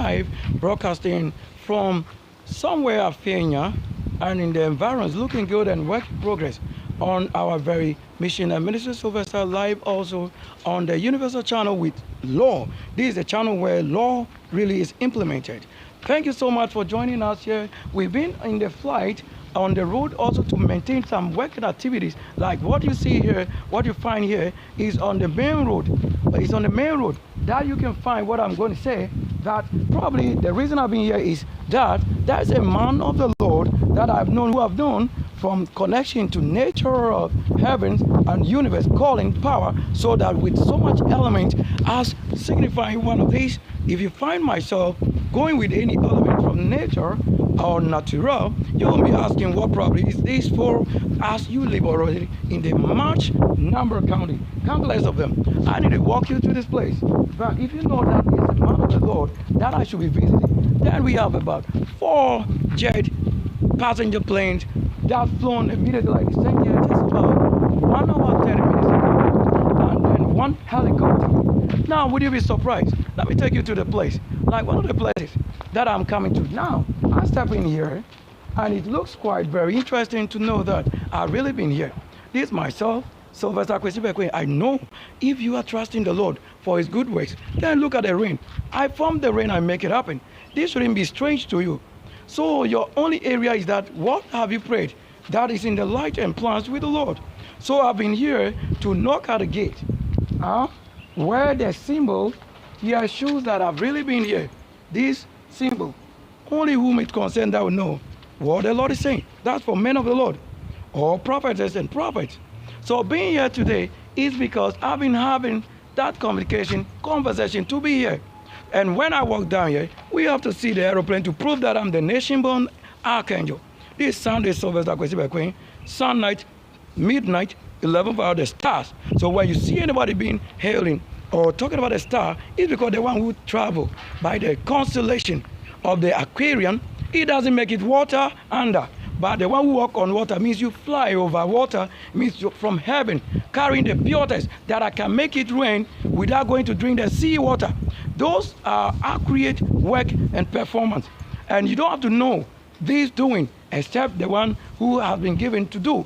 live broadcasting from somewhere at Kenya and in the environs, looking good and work in progress on our very Mission and Ministries Sylvester live also on the Universal Channel with law. This is a channel where law really is implemented. Thank you so much for joining us here. We've been in the flight on the road also to maintain some working activities like what you see here, what you find here is on the main road. It's on the main road that you can find what I'm going to say, that probably the reason I've been here is that there's a man of the Lord that I've known, who I've known from connection to nature of heavens and universe, calling power, so that with so much element as signifying one of these, if you find myself going with any element from nature or natural, you will be asking what probably is this for, as you live already in the March number county, countless of them. I need to walk you to this place, but if you know that it's a man of the Lord that I should be visiting, then we have about 4 jet passenger planes that flown immediately like the same year, just about 1 hour 30 minutes ago, and then 1 helicopter. Now, would you be surprised? Let me take you to the place, like one of the places that I'm coming to now. I step in here, and it looks quite very interesting to know that I've really been here. This myself, Sylvester. I know if you are trusting the Lord for His good works, then look at the rain. I form the rain and make it happen. This shouldn't be strange to you. So your only area is that, what have you prayed? That is in the light and plans with the Lord. So I've been here to knock at the gate, where the symbol here shows that I've really been here. This symbol, only whom it concerns that will know what the Lord is saying. That's for men of the Lord, or prophetess and prophets. So being here today is because I've been having that conversation to be here. And when I walk down here, we have to see the aeroplane to prove that I'm the nation-born archangel. This Sunday, Sylvester, sun night, midnight, 11th hour, the stars. So when you see anybody being hailing or talking about a star, it's because the one who travel by the constellation of the Aquarian, it doesn't make it water under. But the one who walk on water means you fly over water, means you're from heaven, carrying the pureness that I can make it rain without going to drink the sea water. Those are accurate work and performance. And you don't have to know this doing except the one who has been given to do.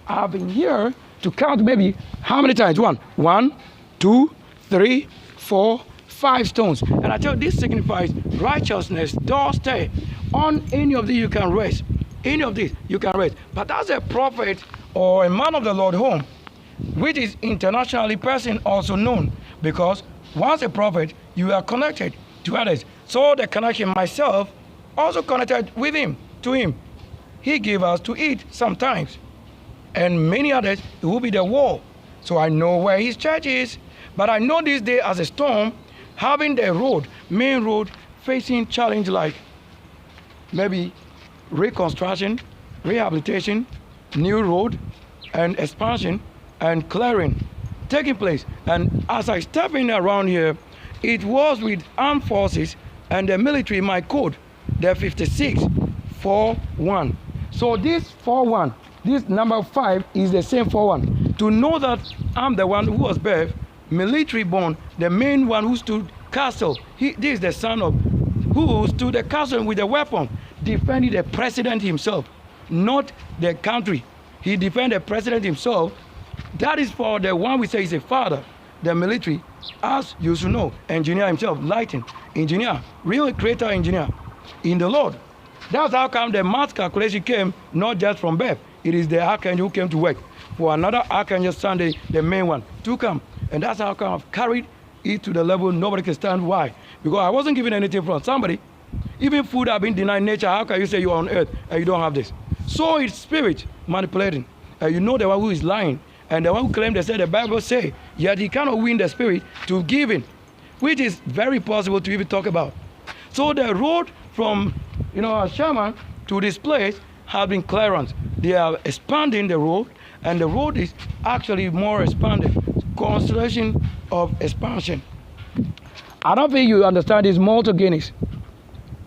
I've been here to count maybe how many times? 1, 2, 3, 4, 5 stones. And I tell you, this signifies righteousness, doorstay. On any of these you can rest. Any of these you can rest. But that's a prophet or a man of the Lord home, which is internationally person also known, because once a prophet, you are connected to others. So the connection, myself, also connected with him, to him. He gave us to eat sometimes. And many others, it will be the wall. So I know where his church is. But I know this day as a storm, having the road, main road, facing challenge like maybe reconstruction, rehabilitation, new road, and expansion, and clearing taking place. And as I step in around here, it was with armed forces and the military, my code, the 5641. So this 41, this number 5 is the same 41. To know that I'm the one who was birthed, military born, the main one who stood castle. This is the son of who stood the castle with a weapon, defending the president himself, not the country. He defended the president himself. That is for the one we say is a father, the military, as you should know, engineer himself, lighting, engineer, real creator engineer in the Lord. That's how come the math calculation came not just from birth. It is the archangel who came to work for another archangel Sunday, the main one, to come. And that's how come I've carried it to the level nobody can stand. Why? Because I wasn't given anything from somebody. Even food I've been denied nature. How can you say you're on earth and you don't have this? So it's spirit manipulating. And you know the one who is lying. And the one who claimed, they said the Bible say, yet he cannot win the spirit to give in, which is very possible to even talk about. So the road from, Sherman to this place have been clearance. They are expanding the road, and the road is actually more expanded. Constellation of expansion. I don't think you understand this Malta Guinness.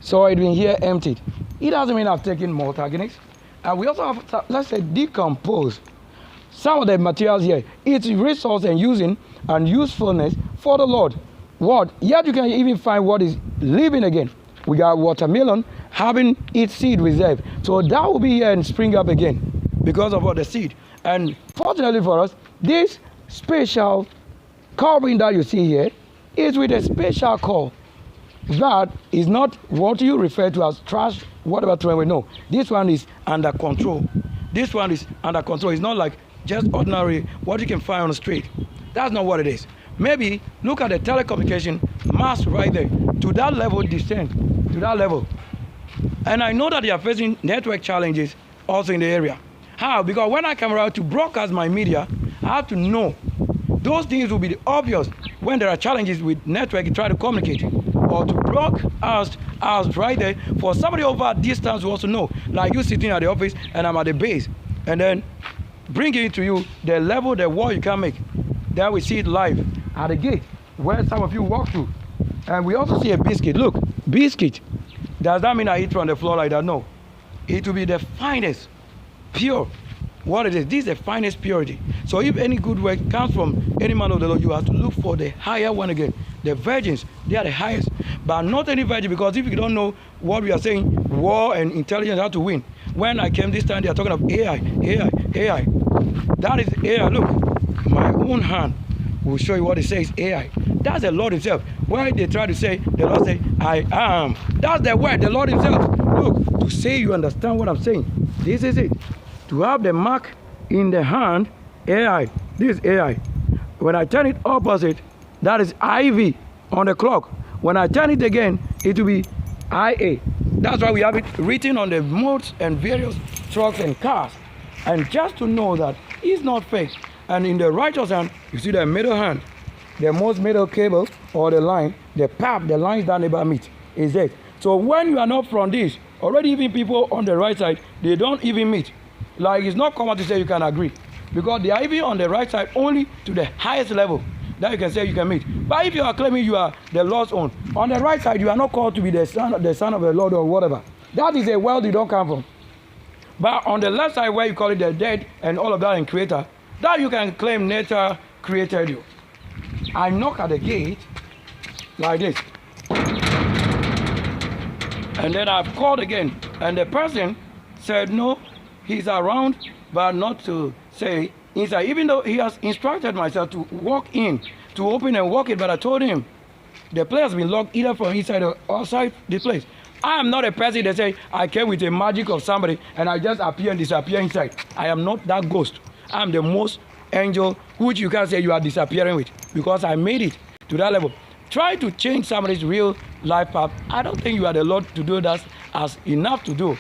So it's been here emptied. It doesn't mean I've taken Malta Guinness. And we also have, let's say, decompose some of the materials here. It's resource and using and usefulness for the Lord. what? Yet you can even find what is living again. We got watermelon having its seed reserved. So that will be here and spring up again because of what the seed. And fortunately for us, this special covering that you see here is with a special core. That is not what you refer to as trash, whatever throwaway. No, this one is under control. This one is under control. It's not like just ordinary what you can find on the street. That's not what it is. Maybe look at the telecommunication mast right there. To that level, descend to that level. And I know that they are facing network challenges also in the area. How? Because when I come around to broadcast my media, I have to know. Those things will be obvious when there are challenges with network, you try to communicate. Or to broadcast out right there for somebody over a distance who also know. Like you sitting at the office and I'm at the base. And then bring it to you, the level, the wall you can make. Then we see it live at the gate where some of you walk through. And we also see a biscuit. Look, biscuit. Does that mean I eat from the floor like that? No. It will be the finest, pure. What it is, this is the finest purity. So if any good work comes from any man of the Lord, you have to look for the higher one again. The virgins, they are the highest. But not any virgin, because if you don't know what we are saying, war and intelligence have to win. When I came this time, they are talking of AI. That is AI. Look, my own hand will show you what it says, AI. That's the Lord himself. Where they try to say, the Lord say, I am. That's the word, the Lord himself. Look, to say you understand what I'm saying. This is it. To have the mark in the hand, AI. This is AI. When I turn it opposite, that is IV on the clock. When I turn it again, it will be IA. That's why we have it written on the modes and various trucks and cars. And just to know that it's not fake. And in the righteous hand, you see the middle hand, the most middle cable or the line, the path, the lines that never meet is it. So when you are not from this, already even people on the right side, they don't even meet. Like it's not common to say you can agree. Because they are even on the right side only to the highest level that you can say you can meet. But if you are claiming you are the Lord's own, on the right side you are not called to be the son of the Lord or whatever. That is a world you don't come from. But on the left side where you call it the dead and all of that and creator, that you can claim nature created you. I knock at the gate like this. And then I've called again. And the person said no, he's around, but not to say inside. Even though he has instructed myself to walk in, to open and walk it, but I told him the place has been locked either from inside or outside the place. I am not a person that say I came with a magic of somebody and I just appear and disappear inside. I am not that ghost. I am the most angel which you can say you are disappearing with because I made it to that level. Try to change somebody's real life path. I don't think you are the Lord to do that as enough to do.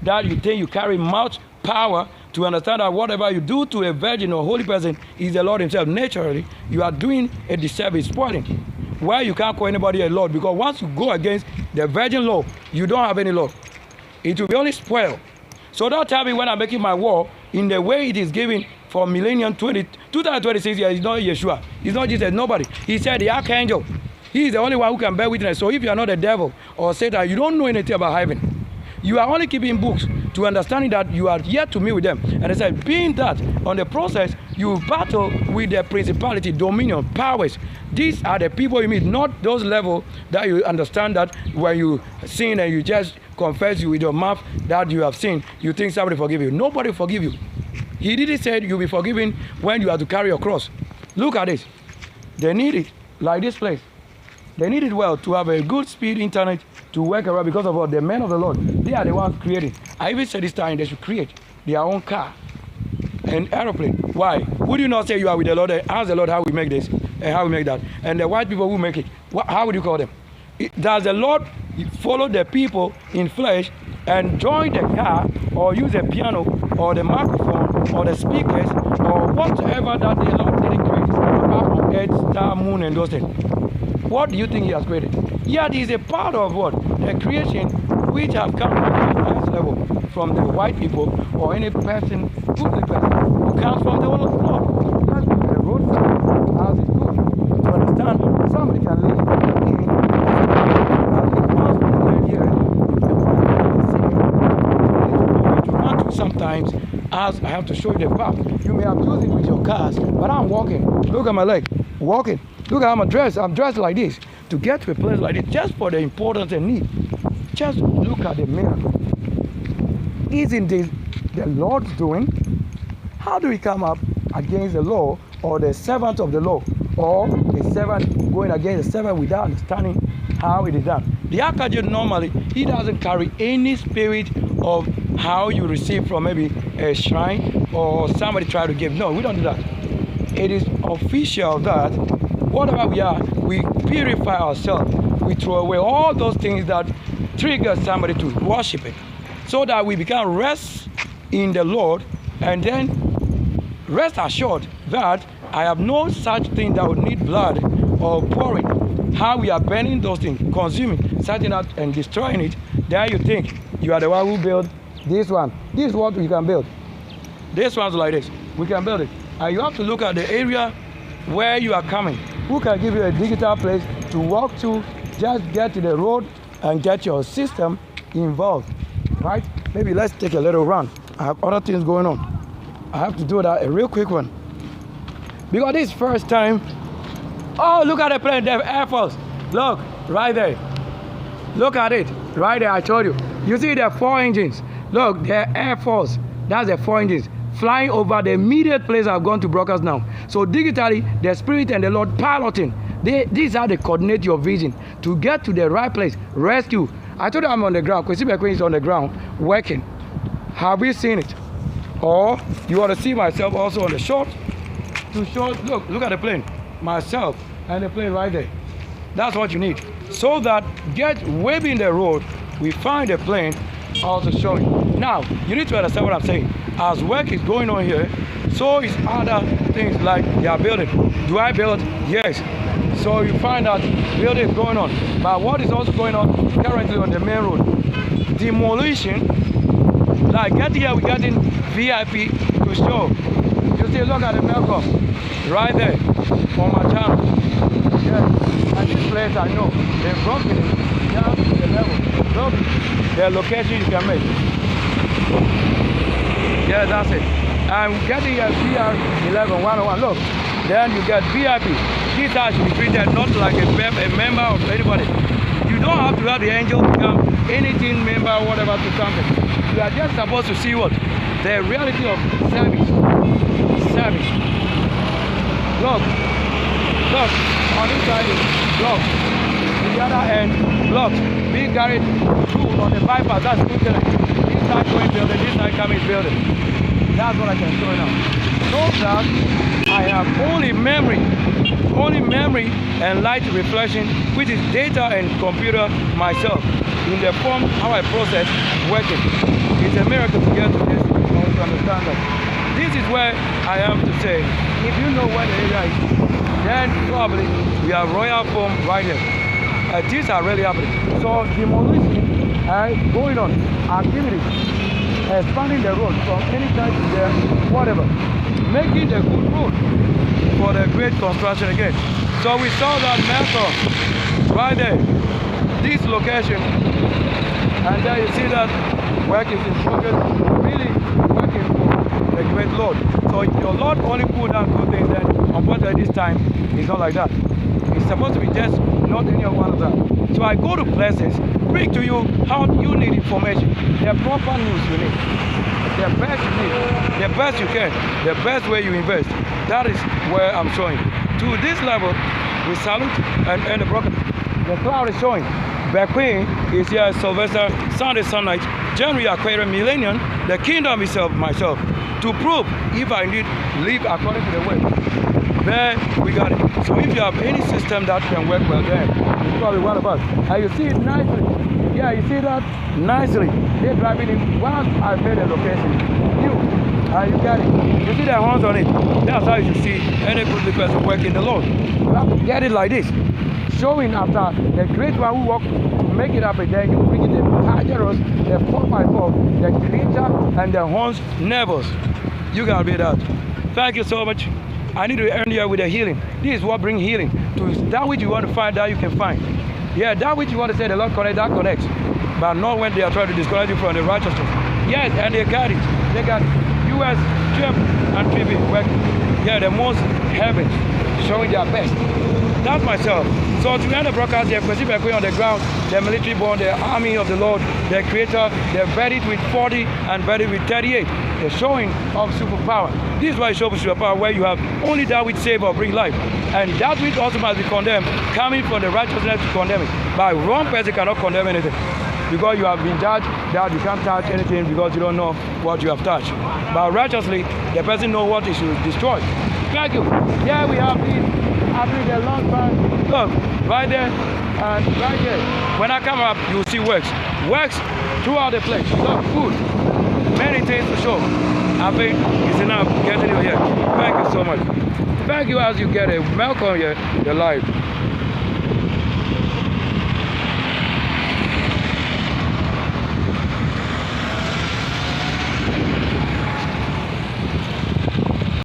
That you think you carry much power to understand that whatever you do to a virgin or holy person is the Lord himself. Naturally, you are doing a disservice, spoiling. Where you can't call anybody a Lord, because once you go against the virgin law, you don't have any Lord. It will be only spoiled. So don't tell me when I'm making my war in the way it is given for millennium 2026 years, it's not Yeshua. It's not Jesus, nobody. He said the archangel. He is the only one who can bear witness. So if you are not the devil or Satan, you don't know anything about heaven. You are only keeping books to understanding that you are yet to meet with them. And I said, being that on the process, you battle with the principality, dominion, powers. These are the people you meet, not those levels that you understand that when you sin and you just confess with your mouth that you have sinned, you think somebody forgive you. Nobody forgive you. He didn't say you'll be forgiven when you have to carry your cross. Look at this. They need it, like this place. They need it well to have a good speed internet to work around because of what the men of the Lord, they are the ones creating. I even said this time they should create their own car and aeroplane. Why? Would you not say you are with the Lord and ask the Lord how we make this and how we make that? And the white people who make it, how would you call them? Does the Lord follow the people in flesh and join the car or use a piano or the microphone or the speakers or whatever that the Lord didn't create apart from earth, star, moon and those things? What do you think he has created? Yet he is a part of what? The creation which have come from the highest level from the white people or any person, goodly person, who comes from the whole of the Lord. That's the roadside as it goes. To understand, somebody can live in sometimes, as I have to show you the path. You may have used it with your cars, but I'm walking. Look at my leg, walking. Look how I'm dressed. I'm dressed like this to get to a place like this just for the importance and need. Just look at the miracle. Isn't this the Lord's doing? How do we come up against the law or the servant of the law or a servant going against the servant without understanding how it is done? The archangel normally, he doesn't carry any spirit of how you receive from maybe a shrine or somebody try to give. No, we don't do that. It is official that whatever we are, we purify ourselves. We throw away all those things that trigger somebody to worship it, so that we become rest in the Lord, and then rest assured that I have no such thing that would need blood or pouring. How we are burning those things, consuming, setting out and destroying it, then you think you are the one who built this one. This is what we can build. This one's like this. We can build it. And you have to look at the area where you are coming. Who can give you a digital place to walk to, just get to the road and get your system involved, right? Maybe let's take a little run. I have other things going on. I have to do that, a real quick one. Because this first time, oh, look at the plane, the Air Force. Look, right there. Look at it, right there, I told you. You see the 4 engines. Look, the Air Force, that's the 4 engines. Flying over the immediate place I've gone to broadcast now. So digitally, the Spirit and the Lord piloting. These are the coordinate your vision to get to the right place. Rescue. I told you I'm on the ground. Kwesi Bekwin is on the ground working. Have we seen it? Or you want to see myself also on the shot? To show, look at the plane. Myself and the plane right there. That's what you need. So that get waving the road, we find the plane also showing. Now, you need to understand what I'm saying. As work is going on here, so is other things like they are building. Do I build? Yes. So you find that building is going on. But what is also going on currently on the main road? Demolition. Like getting here, we're getting VIP to show. You see, look at the welcome right there on my channel. Yes. And this place I know, they've broken it down to the level. Look, the location you can make. Yeah, that's it. I'm getting a VR11 101. Look, then you get VIP. This has to be treated not like a member of anybody. You don't have to have the angel become anything member or whatever to something. You are just supposed to see what? The reality of service. Service. Look. Look. On this side is blocked. On the other end, blocked. Being carried through on the bypass, that's internet. This side going building, this side coming building. That's what I can show you now. So that I have only memory and light reflection, which is data and computer myself, in the form how I process working. It's a miracle to get to this, to understand that. This is where I am to say, if you know where the area is, then probably we have royal form right here. These are really happening. So demolition going on, activities, expanding the road from any side to there, whatever, making a good road for the great construction again. So we saw that method right there, this location, and there you see that work is in progress, really working for the great Lord. So if your Lord only put down good things, then unfortunately this time it's not like that. It's supposed to be just not any of one of that. So I go to places, bring to you how you need information, the proper news you need, the best you need, the best you can, the best way you invest. That is where I'm showing. To this level, we salute and the broken. The cloud is showing. Bequeen is here, Sylvester, Sunday, Sunlight, January, Aquarium, Millennium, the kingdom itself, myself, to prove if I need live according to the way. There we got it. So if you have any system that can work well, then it's probably one of us. And you see it nicely. Yeah, you see that nicely. They're driving in. Once I made a location, you got it. You see the horns on it. That's how you should see any good person working the Lord. You have to get it like this. Showing after the great one who walked to make it up, and then you bring it the Pajeros, the 4x4, the creature, and the horns nervous. You gotta be that. Thank you so much. I need to end here with a healing. This is what brings healing. To that which you want to find, that you can find. Yeah, that which you want to say the Lord connect, that connects. But not when they are trying to discourage you from the righteousness. Yes, and they got it. They got US, Trump, and TV. Yeah, the most heaven, showing their best. That's myself. So to end the broadcast, they're specifically on the ground, the military born, the army of the Lord, the creator, they're buried with 40 and buried with 38. The showing of superpower. This is why it shows superpower, where you have only that which save or bring life. And that which also must be condemned, coming from the righteousness to condemn it. But wrong person cannot condemn anything. Because you have been judged that you can't touch anything because you don't know what you have touched. But righteously, the person knows what he should destroy. Thank you. Here we have this, after the long time. Look, right there and right there. When I come up, you'll see works. Works throughout the place. Look, food. Many things to show. I think it's enough getting you here. Thank you so much. Thank you as you get it. Welcome here, the live.